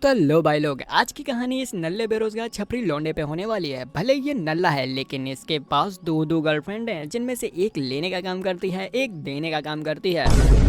तो लो भाई लोग, आज की कहानी इस नल्ले बेरोजगार छपरी लौंडे पे होने वाली है। भले ये नल्ला है लेकिन इसके पास दो गर्लफ्रेंड हैं, जिनमें से एक लेने का काम करती है, एक देने का काम करती है।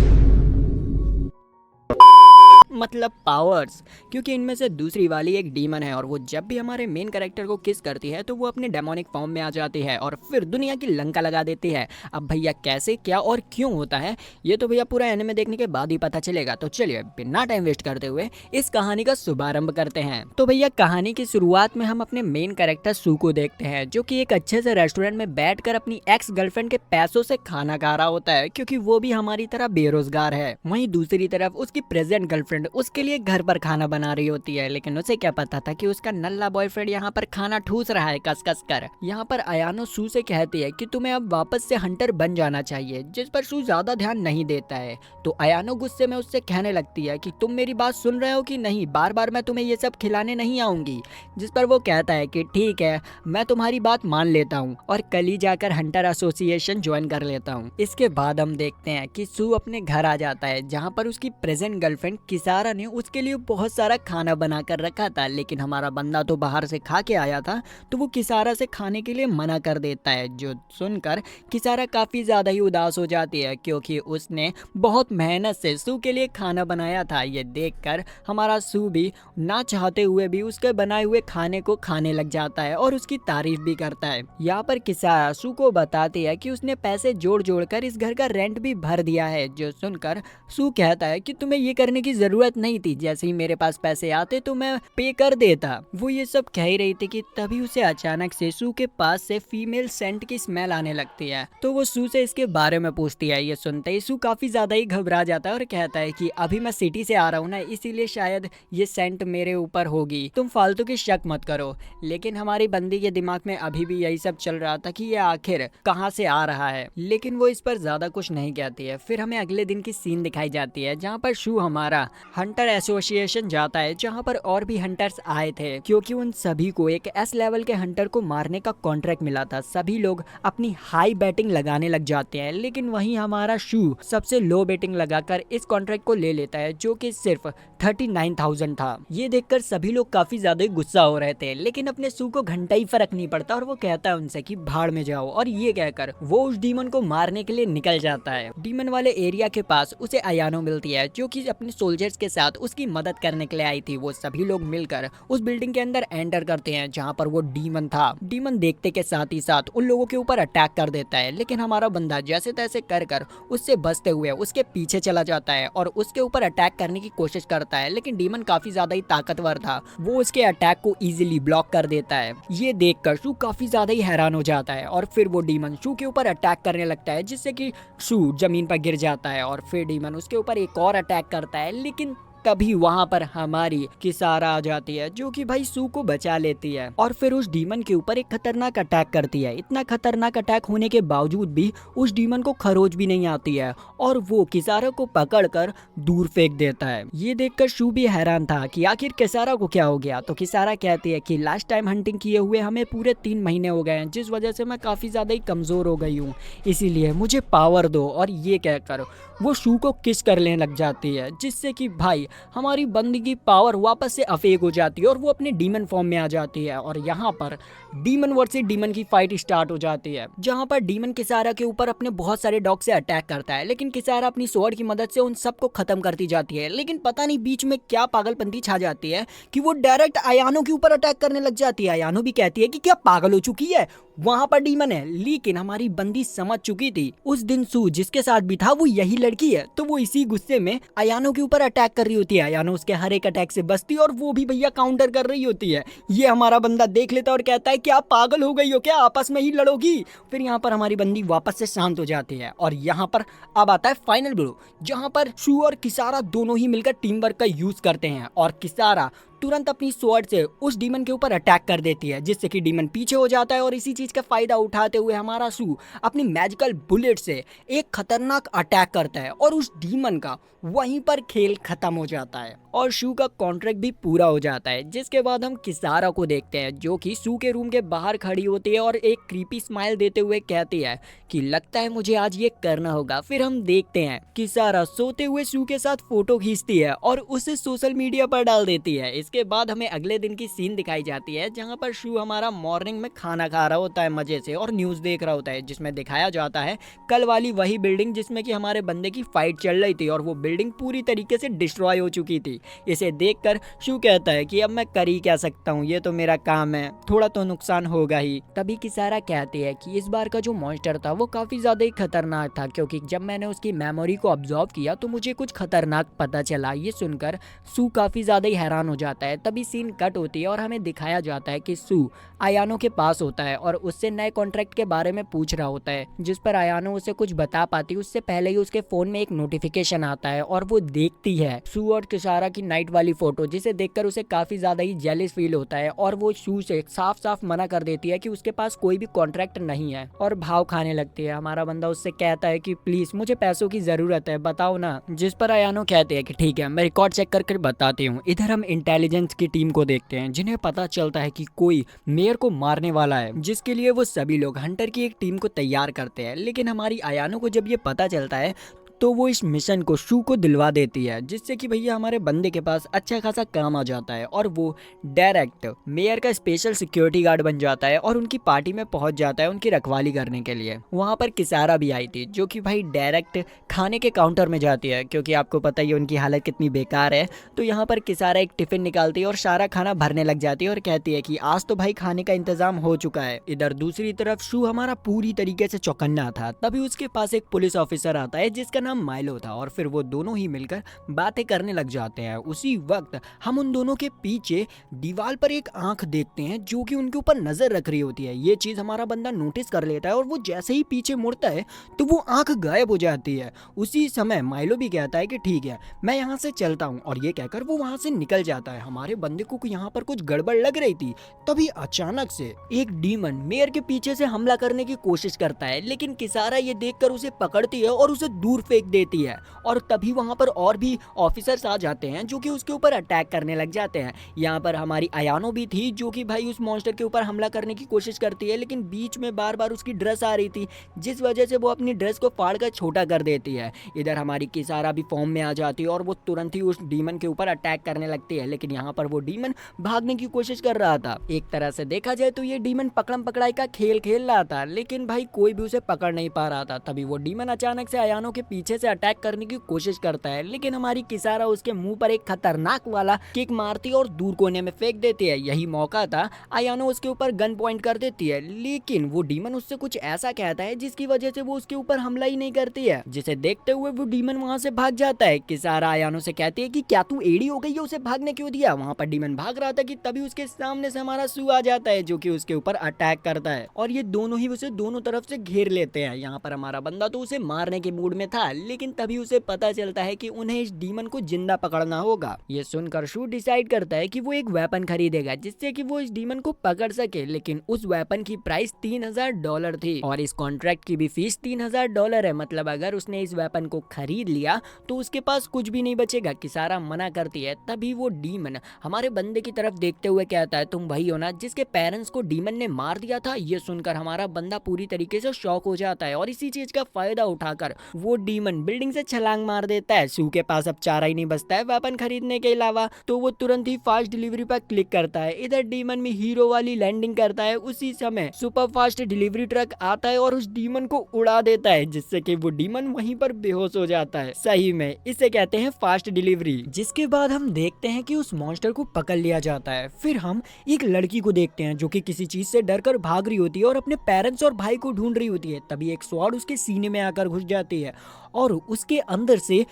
मतलब पावर्स, क्योंकि इनमें से दूसरी वाली एक डीमन है और वो जब भी हमारे मेन कैरेक्टर को किस करती है तो वो अपने डेमोनिक फॉर्म में आ जाती है और फिर दुनिया की लंका लगा देती है। अब भैया कैसे, क्या और क्यों होता है, ये तो भैया पूरा एनिमे देखने के बाद ही पता चलेगा। तो चलिए बिना टाइम वेस्ट करते हुए इस कहानी का शुभारंभ करते हैं। तो भैया कहानी की शुरुआत में हम अपने मेन कैरेक्टर सू को देखते हैं, जो कि एक अच्छे से रेस्टोरेंट में बैठकर अपनी एक्स गर्लफ्रेंड के पैसों से खाना खा रहा होता है, क्योंकि वो भी हमारी तरह बेरोजगार है। वहीं दूसरी तरफ उसकी प्रेजेंट गर्लफ्रेंड उसके लिए घर पर खाना बना रही होती है, लेकिन उसे क्या पता था कि उसका नल्ला बॉयफ्रेंड यहाँ पर खाना ठूस रहा है कस कस कर। यहाँ पर अयानो सू से कहती है कि तुम्हें अब वापस से हंटर बन जाना चाहिए, जिस पर सू ज्यादा ध्यान नहीं देता है। तो अयानो गुस्से में उससे कहने लगती है कि तुम मेरी बात सुन रहे हो कि नहीं, बार बार मैं तुम्हें ये सब खिलाने नहीं आऊंगी। जिस पर वो कहता है कि ठीक है, मैं तुम्हारी बात मान लेता हूँ और कल ही जाकर हंटर एसोसिएशन ज्वाइन कर लेता हूँ। इसके बाद हम देखते हैं कि सू अपने घर आ जाता है, जहाँ पर उसकी प्रेजेंट गर्लफ्रेंड किसारा ने उसके लिए बहुत सारा खाना बना कर रखा था, लेकिन हमारा बंदा तो बाहर से खा के आया था, तो वो किसारा से खाने के लिए मना कर देता है। जो सुनकर किसारा काफी ज्यादा ही उदास हो जाती है, क्योंकि उसने बहुत मेहनत से सू के लिए खाना बनाया था। ये देखकर हमारा सू भी ना चाहते हुए भी उसके बनाए हुए खाने को खाने लग जाता है और उसकी तारीफ भी करता है। यहाँ पर किसारा सू को बताती है कि उसने पैसे जोड़ जोड़ कर इस घर का रेंट भी भर दिया है। जो सुनकर सू कहता है कि तुम्हें ये करने की जरूरत नहीं थी, जैसे ही मेरे पास पैसे आते तो मैं पे कर देता। वो ये सब कह ही रही थी कि तभी उसे अचानक से सू के पास से फीमेल सेंट की स्मेल आने लगती है। तो वो सू से इसके बारे में पूछती है। ये सुनते ही सू काफी ज्यादा ही घबरा जाता है और कहता है कि अभी मैं सिटी से आ रहा हूँ ना, इसीलिए शायद ये सेंट मेरे ऊपर होगी, तुम फालतू की शक मत करो। लेकिन हमारी बंदी के दिमाग में अभी भी यही सब चल रहा था कि ये आखिर कहाँ से आ रहा है, लेकिन वो इस पर ज्यादा कुछ नहीं कहती है। फिर हमें अगले दिन की सीन दिखाई जाती है, जहाँ पर शू हमारा हंटर एसोसिएशन जाता है, जहाँ पर और भी हंटर्स आए थे, क्योंकि उन सभी को एक एस लेवल के हंटर को मारने का कॉन्ट्रैक्ट मिला था। सभी लोग अपनी हाई बैटिंग लगाने लग जाते हैं, लेकिन वहीं हमारा शू सबसे लो बैटिंग लगाकर इस कॉन्ट्रैक्ट को ले लेता है, जो कि सिर्फ 39,000 था। ये देखकर सभी लोग काफी ज्यादा गुस्सा हो रहे थे, लेकिन अपने शू को घंटा ही फर्क नहीं पड़ता और वो कहता है उनसे कि भाड़ में जाओ। और ये कहकर वो उस डीमन को मारने के लिए निकल जाता है। डीमन वाले एरिया के पास उसे अयानो मिलती है, जो कि अपने सोल्जर्स के साथ उसकी मदद करने के लिए आई थी। वो सभी लोग मिलकर उस बिल्डिंग के अंदर एंटर करते हैं, जहाँ पर वो डीमन था। डीमन देखते के साथ ही साथ उन लोगों के ऊपर अटैक कर देता है, लेकिन हमारा बंदा जैसे तैसे कर उससे बचते हुए उसके पीछे चला जाता है और उसके ऊपर अटैक करने की कोशिश करता है, लेकिन डीमन काफी ज्यादा ही ताकतवर था। वो उसके अटैक को इजीली ब्लॉक कर देता है। ये देखकर शू काफी ज्यादा ही हैरान हो जाता है और फिर वो डीमन शू के ऊपर अटैक करने लगता है, जिससे कि शू जमीन पर गिर जाता है और फिर डीमन उसके ऊपर एक और अटैक करता है। लेकिन तभी वहां पर हमारी किसारा आ जाती है, जो कि भाई सू को बचा लेती है और फिर उस डीमन के ऊपर एक खतरनाक अटैक करती है। इतना खतरनाक अटैक होने के बावजूद भी उस डीमन को खरोच भी नहीं आती है और वो किसारा को पकड़कर दूर फेंक देता है। ये देखकर शू भी हैरान था कि आखिर किसारा को क्या हो गया। तो किसारा कहती है कि लास्ट टाइम हंटिंग किए हुए हमें पूरे 3 महीने हो गए हैं, जिस वजह से मैं काफी ज्यादा ही कमजोर हो गई हूँ, इसीलिए मुझे पावर दो। और ये कहकर वो शू को किस करने लग जाती है, जिससे कि भाई हमारी बंदी की पावर वापस से अफेक हो जाती है और वो अपने डीमन फॉर्म में आ जाती है। और यहाँ पर डीमन वर्सेस डीमन की फाइट स्टार्ट हो जाती है, जहाँ पर डीमन किसारा के ऊपर अपने बहुत सारे डॉग से अटैक करता है, लेकिन किसारा अपनी स्वॉर्ड की मदद से उन सबको खत्म करती जाती है। लेकिन पता नहीं बीच में क्या पागलपंती छा जाती है कि वो डायरेक्ट अयानो के ऊपर अटैक करने लग जाती है। अयानो भी कहती है कि क्या पागल हो चुकी है, वहां पर डीमन है। लेकिन हमारी बंदी समझ चुकी थी उस दिन सू जिसके साथ भी था वो यही लड़की है, तो वो इसी गुस्से में अयानो के ऊपर अटैक कर रही होती है। अयानो उसके हर एक अटैक से बचती है और वो भी भैया काउंटर कर रही होती है। ये हमारा बंदा देख लेता है और कहता है क्या पागल हो गई हो क्या, आपस में ही लड़ोगी। फिर यहाँ पर हमारी बंदी वापस से शांत हो जाती है और यहाँ पर अब आता है फाइनल ब्लो, जहाँ पर शू और किसारा दोनों ही मिलकर टीम वर्क का यूज करते हैं और किसारा तुरंत अपनी स्वॉर्ड से उस डीमन के ऊपर अटैक कर देती है, जिससे कि डीमन पीछे हो जाता है। और इसी चीज का फायदा उठाते हुए हमारा शू अपनी मैजिकल बुलेट से एक खतरनाक अटैक करता है और उस डीमन का वहीं पर खेल खत्म हो जाता है। और शू का कॉन्ट्रैक्ट भी पूरा हो जाता है। जिसके बाद हम किसारा को देखते हैं जो कि शू के रूम के बाहर खड़ी होती है और एक क्रीपी स्माइल देते हुए कहती है कि लगता है मुझे आज ये करना होगा। फिर हम देखते हैं किसारा सोते हुए शू के साथ फोटो खींचती है और उसे सोशल मीडिया पर डाल देती है। इसके बाद हमें अगले दिन की सीन दिखाई जाती है जहां पर शू हमारा मॉर्निंग में खाना खा रहा होता है मजे से और न्यूज देख रहा होता है, जिसमें दिखाया जाता है कल वाली वही बिल्डिंग जिसमें कि हमारे बंदे की फाइट चल रही थी और वो बिल्डिंग पूरी तरीके से डिस्ट्रॉय हो चुकी थी। इसे देखकर शू कहता है कि अब मैं कर ही क्या सकता हूँ, ये तो मेरा काम है, थोड़ा तो नुकसान होगा ही। तभी किसारा कहती है कि इस बार का जो मॉन्स्टर था वो काफी ज्यादा ही खतरनाक था, क्योंकि जब मैंने उसकी मेमोरी को ऑब्जर्व किया तो मुझे कुछ खतरनाक पता चला। ये सुनकर सू काफी ज्यादा ही हैरान हो जाता है। तभी सीन कट होती है और हमें दिखाया जाता है कि सू आयानो के पास होता है और उससे नए कॉन्ट्रैक्ट के बारे में पूछ रहा होता है, जिस पर आयानो उसे कुछ बता पाती उससे पहले ही उसके फोन में एक नोटिफिकेशन आता है और वो देखती है सू और किसारा की नाइट वाली फोटो, जिसे देखकर उसे काफी ज्यादा ही जेलिस फील होता है और वो सू से साफ साफ मना कर देती है कि उसके पास कोई भी कॉन्ट्रैक्ट नहीं है और भाव खाने लगती है। हमारा बंदा उससे कहता है कि प्लीज मुझे पैसों की जरूरत है, बताओ ना। जिस पर आयानो कहते हैं कि ठीक है मैं रिकॉर्ड चेक करके बताती हूँ। इधर हम इंटेलिजेंस की टीम को देखते हैं जिन्हें पता चलता है कि कोई मेयर को मारने वाला है, जिसके लिए वो सभी लोग हंटर की एक टीम को तैयार करते हैं। लेकिन हमारी आयानो को जब ये पता चलता है तो वो इस मिशन को शू को दिलवा देती है, जिससे कि भैया हमारे बंदे के पास अच्छा खासा काम आ जाता है और वो डायरेक्ट मेयर का स्पेशल सिक्योरिटी गार्ड बन जाता है और उनकी पार्टी में पहुंच जाता है उनकी रखवाली करने के लिए। वहां पर किसारा भी आई थी जो कि भाई डायरेक्ट खाने के काउंटर में जाती है, क्योंकि आपको पता ही है उनकी हालत कितनी बेकार है। तो यहाँ पर किसारा एक टिफिन निकालती है और सारा खाना भरने लग जाती है और कहती है कि आज तो भाई खाने का इंतजाम हो चुका है। इधर दूसरी तरफ शू हमारा पूरी तरीके से चौकन्ना था। तभी उसके पास एक पुलिस ऑफिसर आता है जिसका नाम माइलो था और फिर वो दोनों ही मिलकर बातें करने लग जाते हैं। उसी वक्त हम उन दोनों के पीछे दीवार पर एक आंख देखते हैं जो कि उनके ऊपर नजर रख रही होती है। ये चीज हमारा बंदा नोटिस कर लेता है और वो जैसे ही पीछे मुड़ता है तो वो आंख गायब हो जाती है। उसी समय माइलो भी कहता है कि ठीक है मैं यहाँ से चलता हूँ और ये कहकर वो वहां से निकल जाता है। हमारे बंदे को यहाँ पर कुछ गड़बड़ लग रही थी। तभी अचानक से एक डीमन मेयर के पीछे से हमला करने की कोशिश करता है, लेकिन किसारा ये देखकर उसे पकड़ती है और उसे दूर फेंक देती है। और तभी वहां पर और भी ऑफिसर्स आ जाते हैं जो कि उसके ऊपर अटैक करने लग जाते हैं। यहाँ पर हमारी अयानो भी थी जो कि भाई उस मॉन्स्टर के ऊपर हमला करने की कोशिश करती है, लेकिन बीच में बार बार उसकी ड्रेस आ रही थी जिस वजह से वो अपनी ड्रेस को फाड़ कर छोटा कर देती है। इधर हमारी किसारा भी फॉर्म में आ जाती है और वो तुरंत ही उस डीमन के ऊपर अटैक करने लगती है, लेकिन यहाँ पर वो डीमन भागने की कोशिश कर रहा था। एक तरह से देखा जाए तो ये डीमन पकड़म पकड़ाई का खेल खेल रहा था, लेकिन भाई कोई भी उसे पकड़ नहीं पा रहा था। तभी वो डीमन अचानक से अयानो के पीछे से अटैक करने की कोशिश करता है, लेकिन हमारी किसारा उसके मुंह पर एक खतरनाक वाला किक मारती है और दूर कोने में फेंक देती है। यही मौका था, अयानो उसके ऊपर गन पॉइंट कर देती है, लेकिन वो डीमन उससे कुछ ऐसा कहता है जिसकी वजह से वो उसके ऊपर हमला ही नहीं करती है, जिसे देखते हुए वो डीमन वहां से भाग जाता है। किसारा अयानो से कहती है कि क्या तू एड़ी हो गई है, उसे भागने क्यों दिया। वहां पर डीमन भाग रहा था कि तभी उसके सामने से हमारा सू आ जाता है जो कि उसके ऊपर अटैक करता है और ये दोनों ही उसे दोनों तरफ से घेर लेते हैं। यहाँ पर हमारा बंदा तो उसे मारने के मूड में था, लेकिन तभी उसे पता चलता है कि उन्हें इस डीमन को जिंदा पकड़ना होगा। ये सुनकर शू डिसाइड करता है कि वो एक वेपन खरीदेगा जिससे कि वो इस डीमन को पकड़ सके, लेकिन उस वेपन की प्राइस $3000 थी और इस कॉन्ट्रैक्ट की भी फीस $3000 है। मतलब अगर उसने इस वेपन को खरीद लिया तो उसके पास कुछ भी नहीं बचेगा। किसारा मना करती है। तभी वो डीमन हमारे बंदे की तरफ देखते हुए कहता है तुम वही हो ना जिसके पेरेंट्स को डीमन ने मार दिया था। ये सुनकर हमारा बंदा पूरी तरीके से शॉक हो जाता है और इसी चीज का फायदा उठाकर वो डीमन बिल्डिंग से छलांग मार देता है। शू के पास अब चारा ही नहीं बचता है वेपन खरीदने के अलावा, तो वो तुरंत ही फास्ट डिलीवरी पर क्लिक करता है। इधर डीमन में हीरो वाली लैंडिंग करता है। उसी समय सुपर फास्ट डिलीवरी ट्रक आता है और उस डीमन को उड़ा देता है, जिससे कि वो डीमन वहीं पर बेहोश हो जाता है। सही में इसे कहते हैं फास्ट डिलीवरी। जिसके बाद हम देखते हैं कि उस मॉन्स्टर को पकड़ लिया जाता है। फिर हम एक लड़की को देखते हैं जो कि किसी चीज से डरकर भाग रही होती है और अपने पेरेंट्स और भाई को ढूंढ रही होती है। तभी एक स्वॉर्ड उसके सीने में आकर घुस जाती है और उसके अंदर से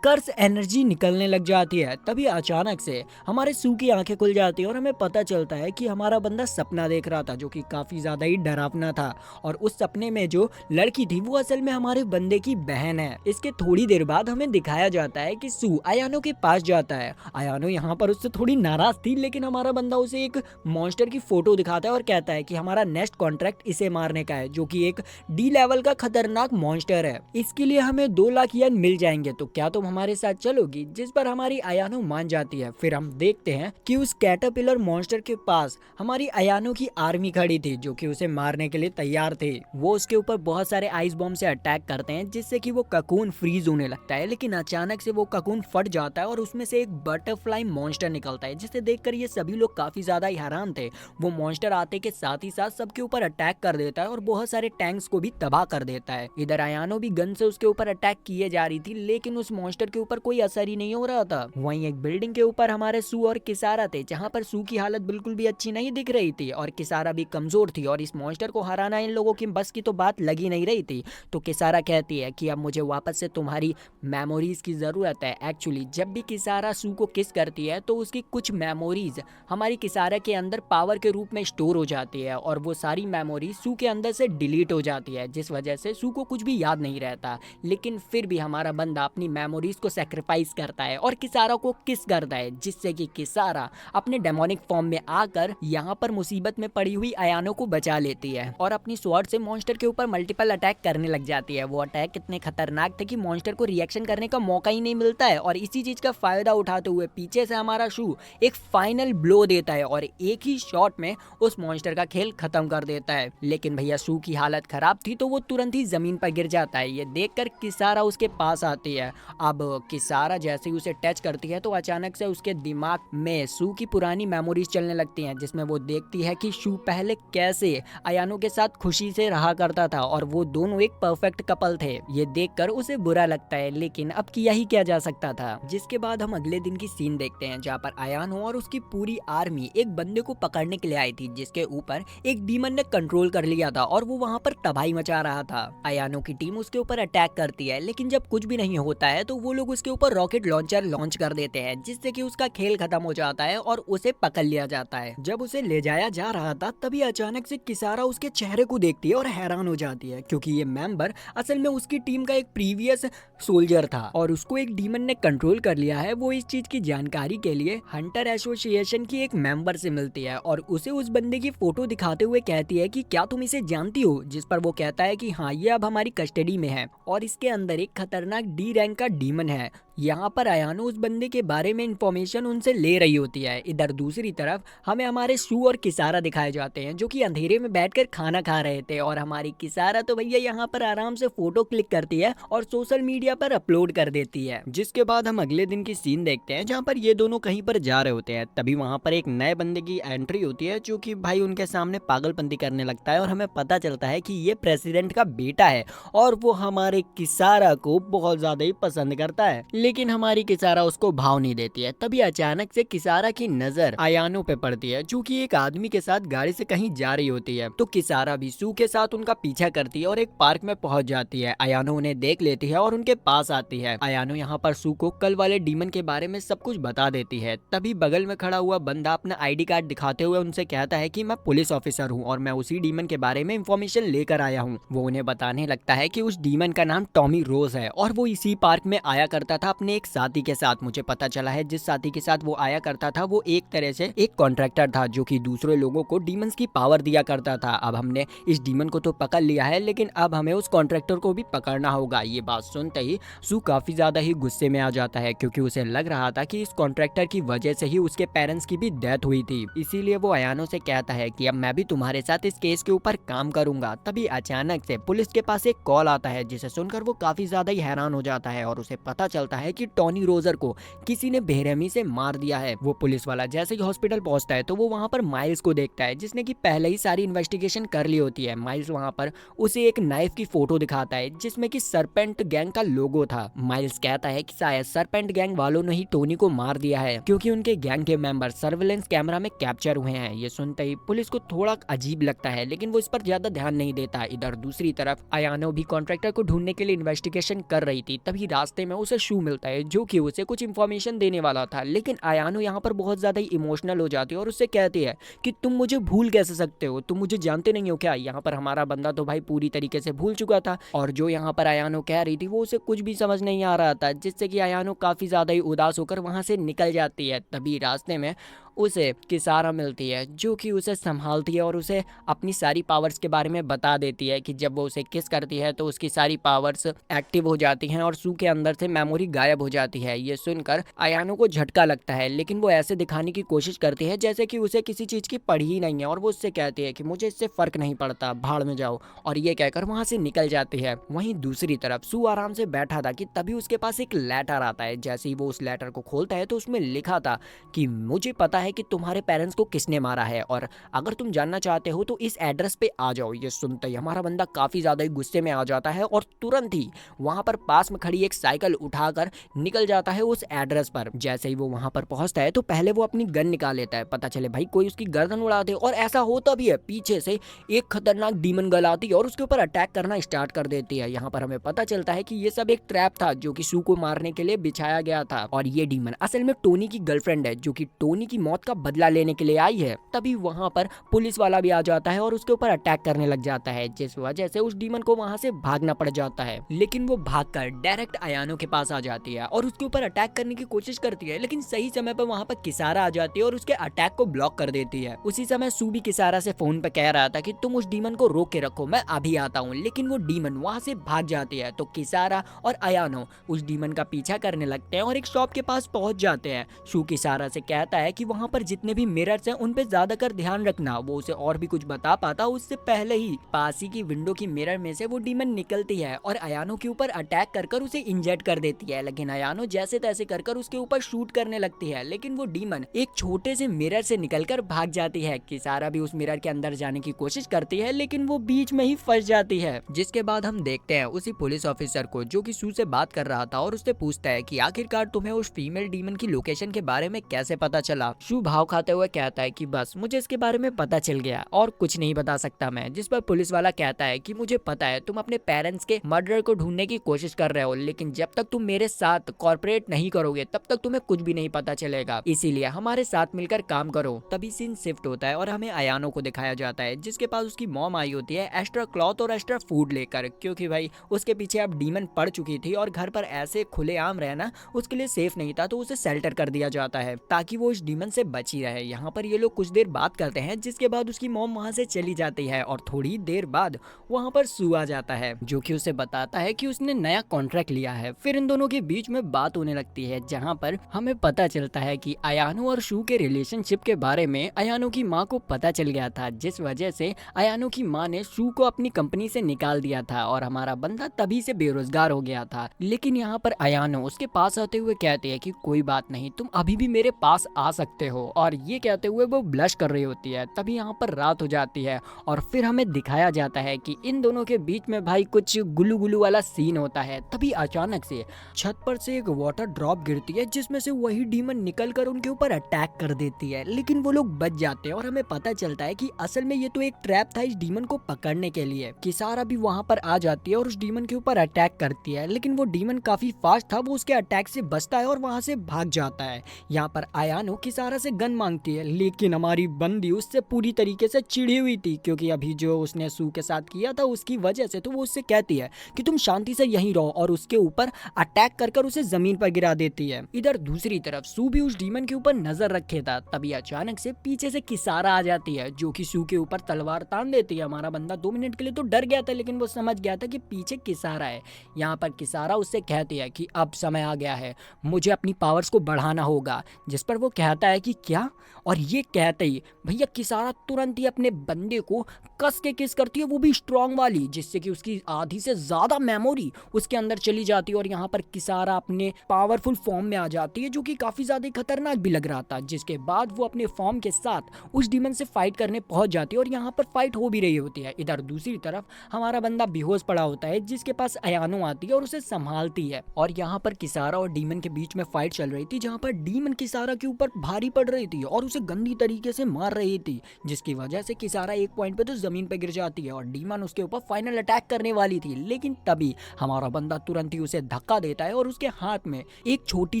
कर्स एनर्जी निकलने लग जाती है। तभी अचानक से हमारे सू की आंखें खुल जाती है और हमें पता चलता है कि हमारा बंदा सपना देख रहा था जो कि काफी ज्यादा ही डरावना था और उस सपने में जो लड़की थी वो असल में हमारे बंदे की बहन है। इसके थोड़ी देर बाद हमें दिखाया जाता है कि सू अयानो के पास जाता है। अयानो यहाँ पर उससे थोड़ी नाराज थी, लेकिन हमारा बंदा उसे एक मॉन्स्टर की फोटो दिखाता है और कहता है कि हमारा नेक्स्ट कॉन्ट्रैक्ट इसे मारने का है जो कि एक डी लेवल का खतरनाक मॉन्स्टर है। इसके लिए हमें 2 लाख येन मिल जाएंगे, तो क्या तुम हमारे साथ चलोगी, जिस पर हमारी अयानो मान जाती है। फिर हम देखते हैं कि उस कैटरपिलर मॉन्स्टर के पास हमारी अयानो की आर्मी खड़ी थी जो कि उसे मारने के लिए तैयार थे। वो उसके ऊपर बहुत सारे आइस बॉम्ब से अटैक करते हैं जिससे कि वो ककून फ्रीज होने लगता है, लेकिन अचानक से वो ककून फट जाता है और उसमें से एक बटरफ्लाई मॉन्स्टर निकलता है, जिसे देखकर ये सभी लोग काफी ज्यादा हैरान थे। वो मॉन्स्टर आते के साथ ही साथ सबके ऊपर अटैक कर देता है और बहुत सारे टैंक्स को भी तबाह कर देता है। इधर अयानो भी गन से उसके ऊपर अटैक किए जा रही थी, लेकिन उस मॉन्स्टर के ऊपर कोई असर ही नहीं हो रहा था। वहीं एक बिल्डिंग के ऊपर हमारे सू और किसारा थे, जहाँ पर सू की हालत बिल्कुल भी अच्छी नहीं दिख रही थी और किसारा भी कमजोर थी और इस मॉन्स्टर को हराना इन लोगों की बस की तो बात लगी नहीं रही थी। तो किसारा कहती है कि अब मुझे वापस से तुम्हारी मेमोरीज की जरूरत है। एक्चुअली जब भी किसारा सू को किस करती है तो उसकी कुछ मेमोरीज हमारी किसारा के अंदर पावर के रूप में स्टोर हो जाती है और वो सारी मेमोरी सू के अंदर से डिलीट हो जाती है, जिस वजह से सू को कुछ भी याद नहीं रहता। लेकिन फिर भी हमारा बंदा अपनी मेमोरीज को सेक्रीफाइस करता है और किसारा को किस करता है, जिससे कि किसारा अपने डेमोनिक फॉर्म में आकर यहाँ पर मुसीबत में पड़ी हुई अयानो को बचा लेती है और अपनी स्वॉर्ड से मॉन्स्टर के ऊपर मल्टीपल अटैक करने लग जाती है। वो अटैक इतने खतरनाक थे कि मॉन्स्टर को रिएक्शन करने का मौका ही नहीं मिलता है और इसी चीज का फायदा उठाते हुए पीछे से हमारा शू एक फाइनल ब्लो देता है और एक ही शॉट में उस मॉन्स्टर का खेल खत्म कर देता है। लेकिन भैया शू की हालत खराब थी तो वो तुरंत ही जमीन पर गिर जाता है। ये देखकर किसारा उसके पास आती है। अब किसारा जैसे ही उसे टच करती है तो अचानक से उसके दिमाग में शू की पुरानी मेमोरीज चलने लगती हैं, जिसमें वो देखती है कि शू पहले कैसे अयानो के साथ खुशी से रहा करता था और वो दोनों एक परफेक्ट कपल थे। ये देखकर उसे बुरा लगता है, लेकिन अब किया ही क्या जा सकता था। जिसके बाद हम अगले दिन की सीन देखते हैं जहाँ पर अयानो और उसकी पूरी आर्मी एक बंदे को पकड़ने के लिए आई थी, जिसके ऊपर एक डीमन ने कंट्रोल कर लिया था और वो वहाँ पर तबाही मचा रहा था। अयानो की टीम उसके ऊपर अटैक करती है, लेकिन जब कुछ भी नहीं होता है तो वो लोग उसके ऊपर रॉकेट लॉन्चर लॉन्च कर देते हैं, जिससे कि उसका खेल खत्म हो जाता है और उसे पकड़ लिया जाता है। जब उसे ले जाया जा रहा था तभी अचानक से किसारा उसके चेहरे को देखती है और हैरान हो जाती है, क्योंकि ये मेंबर असल में उसकी टीम का एक प्रीवियस सोल्जर था और उसको एक डीमन ने कंट्रोल कर लिया है। वो इस चीज की जानकारी के लिए हंटर एसोसिएशन की एक मेंबर से मिलती है और उसे उस बंदे की फोटो दिखाते हुए कहती है कि क्या तुम इसे जानती हो, जिस पर वो कहता है कि हाँ, ये अब हमारी कस्टडी में है और इसके अंदर एक खतरनाक डी रैंक का डीमन है। यहाँ पर अयानो उस बंदे के बारे में इंफॉर्मेशन उनसे ले रही होती है। इधर दूसरी तरफ हमें हमारे शू और किसारा दिखाए जाते हैं जो कि अंधेरे में बैठकर खाना खा रहे थे और हमारी किसारा तो भैया यहाँ पर आराम से फोटो क्लिक करती है और सोशल मीडिया पर अपलोड कर देती है। जिसके बाद हम अगले दिन की सीन देखते हैं जहाँ पर ये दोनों कहीं पर जा रहे होते हैं। तभी वहाँ पर एक नए बंदे की एंट्री होती है जो कि भाई उनके सामने पागलपंती करने लगता है और हमें पता चलता है कि ये प्रेसिडेंट का बेटा है और वो हमारे किसारा को बहुत ज्यादा ही पसंद करता है, लेकिन हमारी किसारा उसको भाव नहीं देती है। तभी अचानक से किसारा की नजर अयानो पे पड़ती है जो कि एक आदमी के साथ गाड़ी से कहीं जा रही होती है। तो किसारा भी सू के साथ उनका पीछा करती है और एक पार्क में पहुंच जाती है। अयानो उन्हें देख लेती है और उनके पास आती है। अयानो यहाँ पर सू को कल वाले डीमन के बारे में सब कुछ बता देती है। तभी बगल में खड़ा हुआ बंदा अपना आईडी कार्ड दिखाते हुए उनसे कहता है कि मैं पुलिस ऑफिसर हूँ और मैं उसी डीमन के बारे में इंफॉर्मेशन लेकर आया हूँ। वो उन्हें बताने लगता है कि उस डीमन का नाम टॉमी रोज है और वो इसी पार्क में आया करता था अपने एक साथी के साथ। मुझे पता चला है जिस साथी के साथ वो आया करता था वो एक तरह से एक कॉन्ट्रैक्टर था जो कि दूसरे लोगों को डीमंस की पावर दिया करता था। अब हमने इस डीमन को तो पकड़ लिया है, लेकिन अब हमें उस कॉन्ट्रैक्टर को भी पकड़ना होगा। ये बात सुनते ही सू काफी ज्यादा ही गुस्से में आ जाता है, क्योंकि उसे लग रहा था कि इस कॉन्ट्रैक्टर की वजह से ही उसके पेरेंट्स की भी डेथ हुई थी। इसीलिए वो अयानो से कहता है कि अब मैं भी तुम्हारे साथ इस केस के ऊपर काम करूंगा। तभी अचानक से पुलिस के पास एक कॉल आता है, जिसे सुनकर वो काफी ज्यादा ही हैरान हो जाता है और उसे पता चलता है कि टॉनी रोजर को किसी ने बेरहमी से मार दिया है। वो पुलिस वाला जैसे ही हॉस्पिटल पहुंचता है तो वो वहां पर माइल्स को देखता है, जिसने कि पहले ही सारी इन्वेस्टिगेशन कर ली होती है। माइल्स वहां पर उसे एक नाइफ की फोटो दिखाता है जिसमें कि सरपेंट गैंग का लोगो था। माइल्स कहता है कि शायद सरपेंट गैंग वालों ने ही टोनी को मार दिया है, क्योंकि उनके गैंग के मेंबर सर्विलेंस कैमरा में कैप्चर हुए हैं। ये सुनते ही पुलिस को थोड़ा अजीब लगता है, लेकिन वो इस पर ज्यादा ध्यान नहीं देता। इधर दूसरी तरफ अयानो भी कॉन्ट्रैक्टर को ढूंढने के लिए इन्वेस्टिगेशन कर रही थी। तभी रास्ते में उसे शू मिलता है जो कि उसे कुछ इन्फॉर्मेशन देने वाला था, लेकिन अयानो यहाँ पर बहुत ज्यादा ही इमोशनल हो जाती है और उससे कहती है कि तुम मुझे भूल कैसे सकते हो, तुम मुझे जानते नहीं हो क्या। यहाँ पर हमारा बंदा तो भाई पूरी तरीके से भूल चुका था और जो यहाँ पर अयानो कह रही थी वो उसे कुछ भी समझ नहीं आ रहा था, जिससे कि अयानो काफी ज्यादा ही उदास होकर वहां से निकल जाती है। तभी रास्ते में उसे किसारा मिलती है जो कि उसे संभालती है और उसे अपनी सारी पावर्स के बारे में बता देती है कि जब वो उसे किस करती है तो उसकी सारी पावर्स एक्टिव हो जाती हैं और सू के अंदर से मेमोरी गायब हो जाती है। ये सुनकर अयानो को झटका लगता है, लेकिन वो ऐसे दिखाने की कोशिश करती है जैसे कि उसे किसी चीज की पड़ी ही नहीं है और वो उससे कहती है कि मुझे इससे फर्क नहीं पड़ता, भाड़ में जाओ, और ये कहकर वहां से निकल जाती है। वहीं दूसरी तरफ सू आराम से बैठा था कि तभी उसके पास एक लेटर आता है। जैसे ही वो उस लेटर को खोलता है तो उसमें लिखा था कि मुझे पता है कि तुम्हारे पेरेंट्स को किसने मारा है और अगर तुम जानना चाहते हो तो इस एड्रेस पे आ जाओ। ये सुनते ही हमारा बंदा काफी ज्यादा ही गुस्से में आ जाता है और तुरंत ही वहां पर पास में खड़ी एक साइकिल उठाकर निकल जाता है उस एड्रेस पर। जैसे ही वो वहां पर पहुंचता है तो पहले वो अपनी गन निकाल लेता है, पता चले भाई कोई उसकी गर्दन उड़ा दे, और ऐसा होता भी है। पीछे से एक खतरनाक डीमन गर्ल आती है और उसके ऊपर अटैक करना स्टार्ट कर देती है। यहाँ पर हमें पता चलता है कि ये सब एक ट्रैप था जो कि सू को मारने के लिए बिछाया गया था और ये डीमन असल में टोनी की गर्लफ्रेंड है जो कि टोनी की मौत का बदला लेने के लिए आई है। तभी वहां पर पुलिस वाला भी आ जाता है और उसके ऊपर अटैक करने लग जाता है, जिस वजह से उस डीमन को वहां से भागना पड़ जाता है। लेकिन वो भागकर डायरेक्ट अयानो के पास आ जाती है और उसके ऊपर अटैक करने की कोशिश करती है, लेकिन सही समय पर वहां पर किसारा आ जाती है और उसके अटैक को ब्लॉक कर देती है। उसी समय सू भी किसारा से फोन पे कह रहा था कि तुम उस डीमन को रोक के रखो, मैं अभी आता हूँ, लेकिन वो डीमन वहां से भाग जाती है। तो किसारा और अयानो उस डीमन का पीछा करने लगते हैं और एक शॉप के पास पहुंच जाते हैं। सू किसारा से कहता है कि वहां पर जितने भी मिरर्स हैं उन पे ज्यादा कर ध्यान रखना। वो उसे और भी कुछ बता पाता उससे पहले ही पास ही की विंडो की मिरर में से वो डीमन निकलती है और अयानो के ऊपर अटैक कर उसे इंजर्ड कर देती है। लेकिन अयानो जैसे तैसे कर उसके ऊपर शूट करने लगती है, लेकिन वो डीमन एक छोटे से मिरर से निकलकर भाग जाती है। किसारा भी उस मिरर के अंदर जाने की कोशिश करती है, लेकिन वो बीच में ही फंस जाती है। जिसके बाद हम देखते हैं उसी पुलिस ऑफिसर को जो कि सू से बात कर रहा था और उससे पूछता है कि आखिरकार तुम्हें उस फीमेल डीमन की लोकेशन के बारे में कैसे पता चला। सू भाव खाते हुए कहता है कि बस मुझे इसके बारे में पता चल गया और कुछ नहीं बता सकता मैं। जिस पर पुलिस वाला कहता है कि मुझे पता है तुम अपने पेरेंट्स के मर्डर को ढूंढने की कोशिश कर रहे हो, लेकिन जब तक तुम मेरे साथ कॉर्पोरेट नहीं करोगे तब तक तुम्हें कुछ भी नहीं पता चलेगा, इसीलिए हमारे साथ मिलकर काम करो। तभी सीन शिफ्ट होता है और हमें अयानो को दिखाया जाता है जिसके पास उसकी मॉम आई होती है एक्स्ट्रा क्लॉथ और एक्स्ट्रा फूड लेकर, क्योंकि भाई उसके पीछे अब डीमन पड़ चुकी थी और घर पर ऐसे खुलेआम रहना उसके लिए सेफ नहीं था, तो उसे शेल्टर कर दिया जाता है ताकि वो उस डीमन से बची रहे। यहाँ पर ये लोग कुछ देर बात करते हैं जिसके बाद उसकी मॉम वहां से चली जाती है और थोड़ी देर बाद वहां पर सू आ जाता है जो कि उसे बताता है कि उसने नया कॉन्ट्रैक्ट लिया है। फिर इन दोनों के बीच में बात होने लगती है जहाँ पर हमें पता चलता है कि अयानो और शू के रिलेशनशिप के बारे में अयानो की माँ को पता चल गया था, जिस वजह से अयानो की माँ ने शू को अपनी कंपनी से निकाल दिया था और हमारा बंदा तभी से बेरोजगार हो गया था। लेकिन यहाँ पर अयानो उसके पास आते हुए कहती है कि कोई बात नहीं, तुम अभी भी मेरे पास आ सकते हो, और ये कहते हुए वो ब्लश कर रही होती है। तभी यहाँ पर रात हो जाती है और फिर हमें दिखाया जाता है कि इन दोनों के बीच में भाई कुछ गुल्लू गुल्लू वाला सीन होता है। तभी अचानक से छत पर से एक वाटर ड्रॉप गिरती है जिसमें से वही डीमन निकलकर उनके ऊपर अटैक कर देती है, लेकिन वो लोग बच जाते हैं और हमें पता चलता है कि असल में ये तो एक ट्रैप था इस डीमन को पकड़ने के लिए। किसारा भी वहां पर आ जाती है और उस डीमन के ऊपर अटैक करती है, लेकिन वो डीमन काफी फास्ट था, वो उसके अटैक से बचता है और वहां से भाग जाता है। यहाँ पर अयानो किसारा से गन मांगती है, लेकिन हमारी बंदी उससे पूरी तरीके से चिढ़ी हुई थी क्योंकि अभी जो उसने सू के साथ किया था उसकी वजह से, तो वो उससे कहती है कि तुम शांति से यहीं रहो और उसके ऊपर अटैक कर उसे जमीन पर गिरा देती है। इधर दूसरी तरफ सू भी उस डीमन के ऊपर नजर रखे था, तभी अचानक से पीछे से किसारा आ जाती है जो कि सू के ऊपर तलवार तान देती है। हमारा बंदा 2 मिनट के लिए तो डर गया था, लेकिन वो समझ गया था कि पीछे किसारा है। यहाँ पर किसारा उससे कहती है कि अब समय आ गया है, मुझे अपनी पावर्स को बढ़ाना होगा, जिस पर वो कहता है कि क्या, और ये कहते ही भैया किसारा तुरंत ही अपने बंदे को कस के किस करती है, वो भी स्ट्रॉन्ग वाली, जिससे कि उसकी आधी से ज्यादा मेमोरी उसके अंदर चली जाती है और यहाँ पर किसारा अपने पावरफुल फॉर्म में आ जाती है जो कि काफी ज्यादा खतरनाक भी लग रहा था। जिसके बाद वो अपने फॉर्म के साथ उस डीमन से फाइट करने पहुंच जाती है और यहाँ पर फाइट हो भी रही होती है। इधर दूसरी तरफ हमारा बंदा बेहोश पड़ा होता है जिसके पास अयानो आती है और उसे संभालती है, और यहाँ पर किसारा और डीमन के बीच में फाइट चल रही थी जहाँ पर डीमन किसारा के ऊपर भारी पड़ रही थी और उसे गंदी तरीके से मार रही थी, जिसकी वजह से किसारा एक पॉइंट पे तो जमीन पे गिर जाती है और डीमन उसके ऊपर फाइनल अटैक करने वाली थी। लेकिन तभी हमारा बंदा तुरंत ही उसे धक्का देता है और उसके हाथ में एक छोटी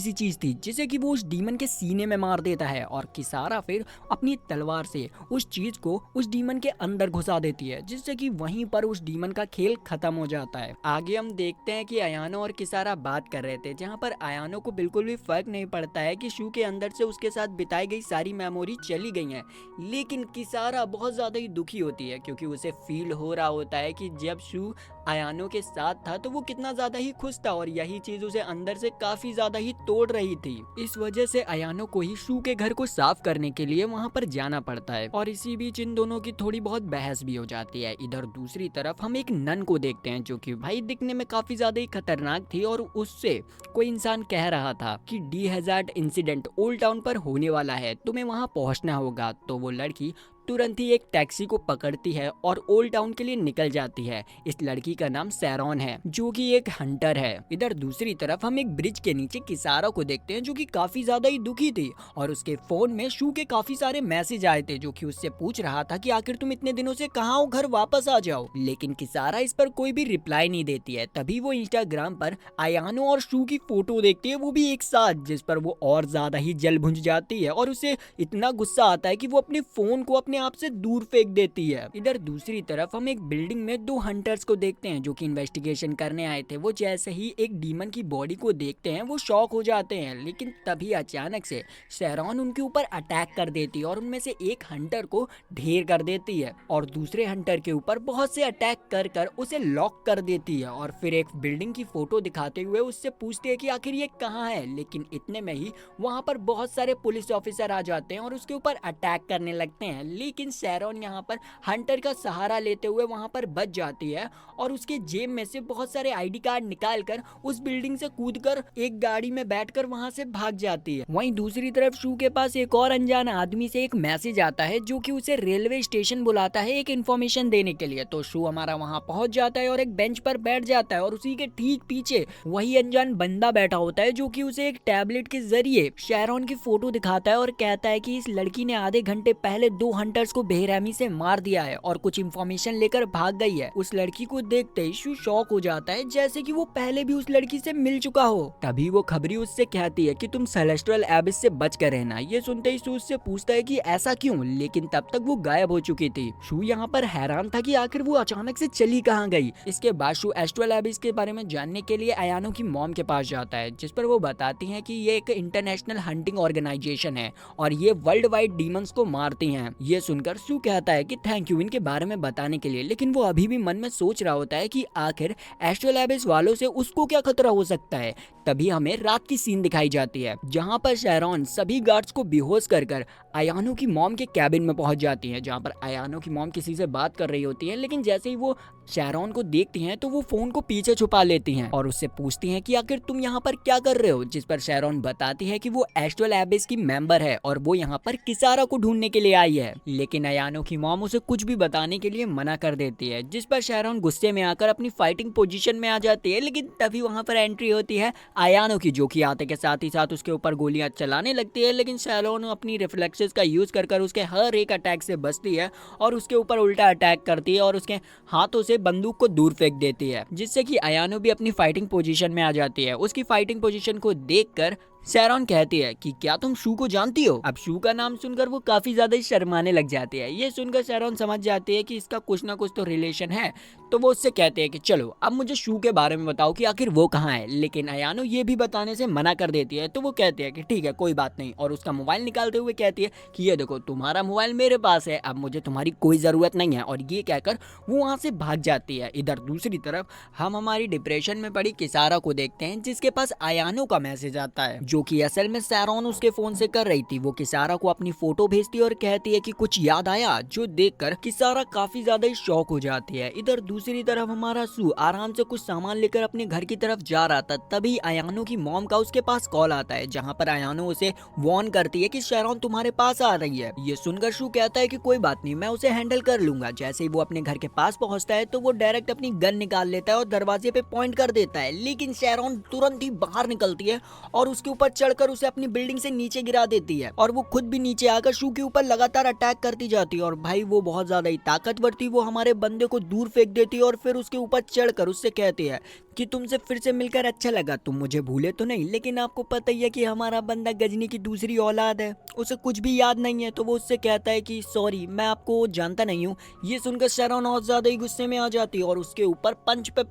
सी चीज थी जिसे कि वो उस डीमन के सीने में मार देता है और किसारा फिर अपनी तलवार से उस चीज को उस डीमन के अंदर घुसा देती है, जिससे कि वहीं पर उस डीमन का खेल खत्म हो जाता है। आगे हम देखते हैं कि अयानो और किसारा बात कर रहे थे जहाँ पर अयानो को बिल्कुल भी फर्क नहीं पड़ता है कि शू के अंदर से उसके साथ बिताई गई सारी मेमोरी चली गई हैं। लेकिन किसारा बहुत ज़्यादा ही दुखी होती है क्योंकि उसे फील हो रहा होता है कि जब शू अयानो के साथ था तो वो कितना ज़्यादा ही खुश था और यही चीज़ उसे अंदर से काफ़ी ज़्यादा ही तोड़ रही थी। इस वजह से अयानो को ही शू के घर को साफ करने के लिए वहाँ पर जाना पड़ता है और इसी बीच इन दोनों की थोड़ी बहुत बहस भी हो जाती है। इधर दूसरी तरफ हम एक नन को देखते हैं जो कि भाई दिखने में काफ़ी ज़्यादा ही खतरनाक थी और उससे कोई इंसान कह रहा था कि D hazard incident old town पर होने वाला है, तुम्हें वहां पहुंचना होगा। तो वो लड़की तुरंत ही एक टैक्सी को पकड़ती है और ओल्ड टाउन के लिए निकल जाती है। इस लड़की का नाम सैरॉन है जो कि एक हंटर है। इधर दूसरी तरफ हम एक ब्रिज के नीचे किसारा को देखते हैं जो कि काफी ज्यादा ही दुखी थी और उसके फोन में शू के काफी सारे मैसेज आए थे जो कि उससे पूछ रहा था कि आखिर तुम इतने दिनों से कहाँ हो, घर वापस आ जाओ। लेकिन किसारा इस पर कोई भी रिप्लाई नहीं देती है। तभी वो इंस्टाग्राम पर अयानो और शू की फोटो देखती है, वो भी एक साथ, जिस पर वो और ज्यादा ही जल भुंज जाती है और उसे इतना गुस्सा आता है कि वो अपने फोन को अपने आप से दूर फेंक देती है। इधर दूसरी तरफ हम एक बिल्डिंग में दो हंटर्स को देखते हैं जो कि इन्वेस्टिगेशन करने आए थे। वो जैसे ही एक डीमन की बॉडी को देखते हैं वो शॉक हो जाते हैं, लेकिन तभी अचानक से सैरॉन उनके ऊपर अटैक कर देती है और उनमें से एक हंटर को ढेर कर देती है और दूसरे हंटर के ऊपर बहुत से अटैक कर कर उसे लॉक कर देती है और फिर एक बिल्डिंग की फोटो दिखाते हुए उससे पूछती है कि आखिर ये कहाँ है। लेकिन इतने में ही वहाँ पर बहुत सारे पुलिस ऑफिसर आ जाते हैं और उसके ऊपर अटैक करने लगते हैं। लेकिन सैरॉन यहाँ पर हंटर का सहारा लेते हुए वहाँ पर बच जाती है और उसके जेब में से बहुत सारे आईडी कार्ड निकालकर उस बिल्डिंग से कूदकर एक गाड़ी में बैठकर वहाँ से भाग जाती है। वहीं दूसरी तरफ शू के पास एक और अनजान आदमी से एक मैसेज आता है जो कि उसे रेलवे स्टेशन बुलाता है एक इन्फॉर्मेशन देने के लिए। तो शू हमारा वहाँ पहुँच जाता है और एक बेंच पर बैठ जाता है और उसी के ठीक पीछे वही अनजान बंदा बैठा होता है जो कि उसे एक टैबलेट के जरिए सैरॉन की फोटो दिखाता है और कहता है कि इस लड़की ने आधे घंटे पहले दो हंटर्स को बेरहमी से मार दिया है और कुछ इंफॉर्मेशन लेकर भाग गई है। उस लड़की को देखते ही शू शॉक हो जाता है जैसे कि वो पहले भी उस लड़की से मिल चुका हो। तभी वो खबरी उससे कहती है कि तुम सेलेस्ट्रियल एबिस से बच कर रहना। ये सुनते ही शू उससे पूछता है कि ऐसा क्यों, लेकिन तब तक वो गायब हो चुकी थी। शू यहाँ पर हैरान था कि आखिर वो अचानक से चली कहाँ गई। इसके बाद शू एस्ट्रल एबिस के बारे में जानने के लिए अयानो की मॉम के पास जाता है जिस पर वो बताती है कि ये एक इंटरनेशनल हंटिंग ऑर्गेनाइजेशन है और ये वर्ल्ड वाइड डीमंस को मारती हैं। ये सुनकर शू कहता है कि थैंक यू इनके बारे में बताने के लिए, लेकिन वो अभी भी मन में सोच रहा होता है कि आखिर एस्ट्रल एबिस वालों से उसको क्या खतरा हो सकता है। तभी हमें रात की सीन दिखाई जाती है जहां पर सैरॉन सभी गार्ड्स को बेहोश कर अयानो की मॉम के कैबिन में पहुंच जाती है जहां पर अयानो की मॉम किसी से बात कर रही होती है। लेकिन जैसे ही वो सैरॉन को देखती हैं तो वो फोन को पीछे छुपा लेती हैं और उससे पूछती हैं कि आखिर तुम यहाँ पर क्या कर रहे हो, जिस पर सैरॉन बताती है कि वो एस्ट्रल एबिस की मेंबर है और वो यहाँ पर किसारा को ढूंढने के लिए आई है। लेकिन अयानो की मॉम उसे कुछ भी बताने के लिए मना कर देती है जिस पर सैरॉन गुस्से में आकर अपनी फाइटिंग पोजीशन में आ जाती है। लेकिन तभी वहाँ पर एंट्री होती है अयानो की जो कि आते के साथ ही साथ उसके ऊपर गोलियां चलाने लगती है। लेकिन सैरॉन अपनी रिफ्लेक्सेस का यूज कर उसके हर एक अटैक से बचती है और उसके ऊपर उल्टा अटैक करती है और उसके हाथों से बंदूक को दूर फेंक देती है जिससे कि अयानो भी अपनी फाइटिंग पोजीशन में आ जाती है। उसकी फाइटिंग पोजीशन को देखकर सैरॉन कहती है कि क्या तुम शू को जानती हो। अब शू का नाम सुनकर वो काफी ज्यादा शर्माने लग जाती है। ये सुनकर सैरॉन समझ जाती है कि इसका कुछ ना कुछ तो रिलेशन है। तो वो उससे कहते हैं कि चलो अब मुझे शू के बारे में बताओ कि आखिर वो कहाँ है। लेकिन अयानो ये भी बताने से मना कर देती है। तो वो कहती है कि ठीक है कोई बात नहीं और उसका मोबाइल निकालते हुए कहती है कि ये देखो तुम्हारा मोबाइल मेरे पास है, अब मुझे तुम्हारी कोई जरूरत नहीं है। और ये कहकर वो वहाँ से भाग जाती है। इधर दूसरी तरफ हम हमारी डिप्रेशन में पड़ी किसारा को देखते हैं जिसके पास अयानो का मैसेज आता है जो कि असल में सैरॉन उसके फोन से कर रही थी। वो किसारा को अपनी फोटो भेजती है और कहती है कि कुछ याद आया, जो देखकर किसारा काफी ज्यादा ही शॉक हो जाती है। इधर दूसरी तरफ हमारा सू आराम से कुछ सामान लेकर अपने घर की तरफ जा रहा था। तभी अयानो की मॉम का उसके पास कॉल आता है जहाँ पर अयानो उसे वार्न करती है कि सैरॉन तुम्हारे पास आ रही है। ये सुनकर सू कहता है कि कोई बात नहीं, मैं उसे हैंडल कर लूंगा। जैसे ही वो अपने घर के पास पहुंचता है तो वो डायरेक्ट अपनी गन निकाल लेता है और दरवाजे पे पॉइंट कर देता है। लेकिन सैरॉन तुरंत ही बाहर निकलती है और उसके ऊपर चढ़कर उसे अपनी बिल्डिंग से नीचे गिरा देती है और वो खुद भी नीचे आकर शू के ऊपर लगातार अटैक करती जाती है। और भाई वो बहुत ज्यादा ही ताकतवर थी। वो हमारे बंदे को दूर फेंक देती है और फिर उसके ऊपर चढ़कर उससे कहती है कि तुमसे फिर से मिलकर अच्छा लगा, तुम मुझे भूले तो नहीं, लेकिन आपको पता ही है कि हमारा बंदा गजनी की दूसरी औलाद है, उसे कुछ भी याद नहीं है। तो वो उससे कहता है कि सॉरी मैं आपको जानता नहीं हूँ। ये सुनकर सैरॉन और ज्यादा ही गुस्से में आ जाती है और उसके ऊपर पंच पे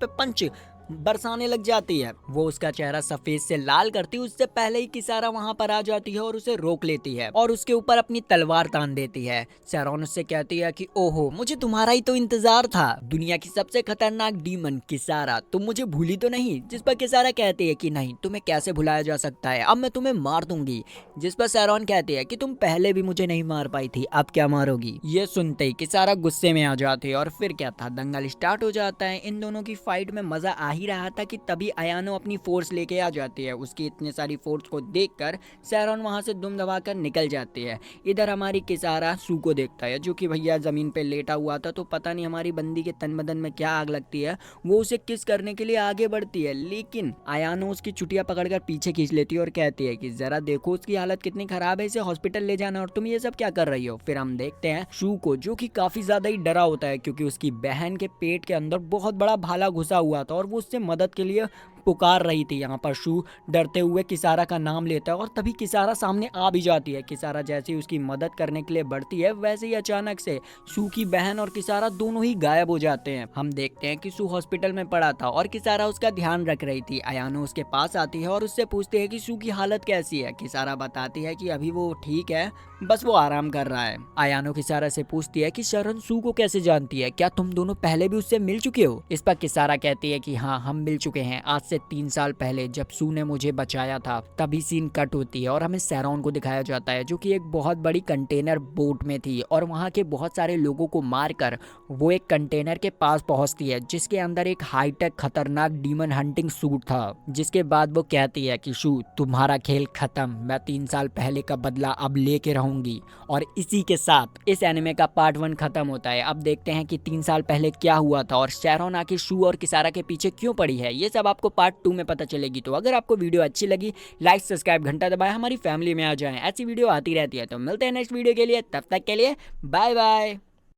पंच बरसाने लग जाती है। वो उसका चेहरा सफेद से लाल करती है, उससे पहले ही किसारा वहाँ पर आ जाती है और उसे रोक लेती है और उसके ऊपर अपनी तलवार तान देती है। सैरॉन उससे कहती है कि ओहो, मुझे तुम्हारा ही तो इंतजार था, दुनिया की सबसे खतरनाक डीमन किसारा, तुम मुझे भूली तो नहीं। जिस पर किसारा कहती है कि नहीं, तुम्हें कैसे भुलाया जा सकता है, अब मैं तुम्हें मार दूंगी। जिस पर सैरॉन कहती है कि तुम पहले भी मुझे नहीं मार पाई थी, अब क्या मारोगी। ये सुनते ही किसारा गुस्से में आ जाती है और फिर क्या था, दंगल स्टार्ट हो जाता है। इन दोनों की फाइट में मजा आ ही रहा था कि तभी अयानो अपनी फोर्स लेके आ जाती है। उसकी इतनी सारी फोर्स को देखकर सैरॉन वहां से दुम दबाकर निकल जाती है। इधर हमारी किसारा सू को देखता है, जो कि भैया जमीन पे लेटा हुआ था, तो पता नहीं हमारी बंदी के तन बदन में क्या आग लगती है, वो उसे किस करने के लिए आगे बढ़ती है, लेकिन अयानो उसकी चुटिया पकड़कर पीछे खींच लेती है और कहती है कि जरा देखो उसकी हालत कितनी खराब है, इसे हॉस्पिटल ले जाना, और तुम ये सब क्या कर रही हो। फिर हम देखते हैं शू को, जो कि काफी ज्यादा ही डरा होता है क्योंकि उसकी बहन के पेट के अंदर बहुत बड़ा भाला घुसा हुआ था और वो उससे मदद के लिए पुकार रही थी। यहाँ पर शू डरते हुए किसारा का नाम लेता है और तभी किसारा सामने आ भी जाती है। किसारा जैसे ही उसकी मदद करने के लिए बढ़ती है, वैसे ही अचानक से शू की बहन और किसारा दोनों ही गायब हो जाते हैं। हम देखते हैं कि शू हॉस्पिटल में पड़ा था और किसारा उसका ध्यान रख रही थी। अयानो उसके पास आती है और उससे पूछती है कि शू की हालत कैसी है। किसारा बताती है कि अभी वो ठीक है, बस वो आराम कर रहा है। अयानो किसारा से पूछती है कि शरण शू को कैसे जानती है, क्या तुम दोनों पहले भी उससे मिल चुके हो। इस पर किसारा कहती है कि हाँ, हम मिल चुके हैं, आज से 3 साल पहले जब शू ने मुझे बचाया था। तभी सीन कट होती है और हमें सैरॉन को दिखाया जाता है, जो कि एक बहुत बड़ी कंटेनर बोट में थी और वहाँ के बहुत सारे लोगों को मारकर वो एक कंटेनर के पास पहुँचती है, जिसके अंदर एक हाईटेक खतरनाक डीमन हंटिंग सूट था। जिसके बाद वो कहती है कि शू, तुम्हारा खेल खत्म, मैं 3 साल पहले का बदला अब लेके रहूंगी। और इसी के साथ इस एनिमे का पार्ट 1 खत्म होता है। अब देखते हैं कि 3 साल पहले क्या हुआ था और सैरॉन आके शू और किसारा के पीछे क्यों पड़ी है। ये सब आपको पार्ट 2 में पता चलेगी। तो अगर आपको वीडियो अच्छी लगी, लाइक सब्सक्राइब घंटा दबाएं, हमारी फैमिली में आ जाएं। ऐसी वीडियो आती रहती है। तो मिलते हैं नेक्स्ट वीडियो के लिए, तब तक के लिए बाय बाय।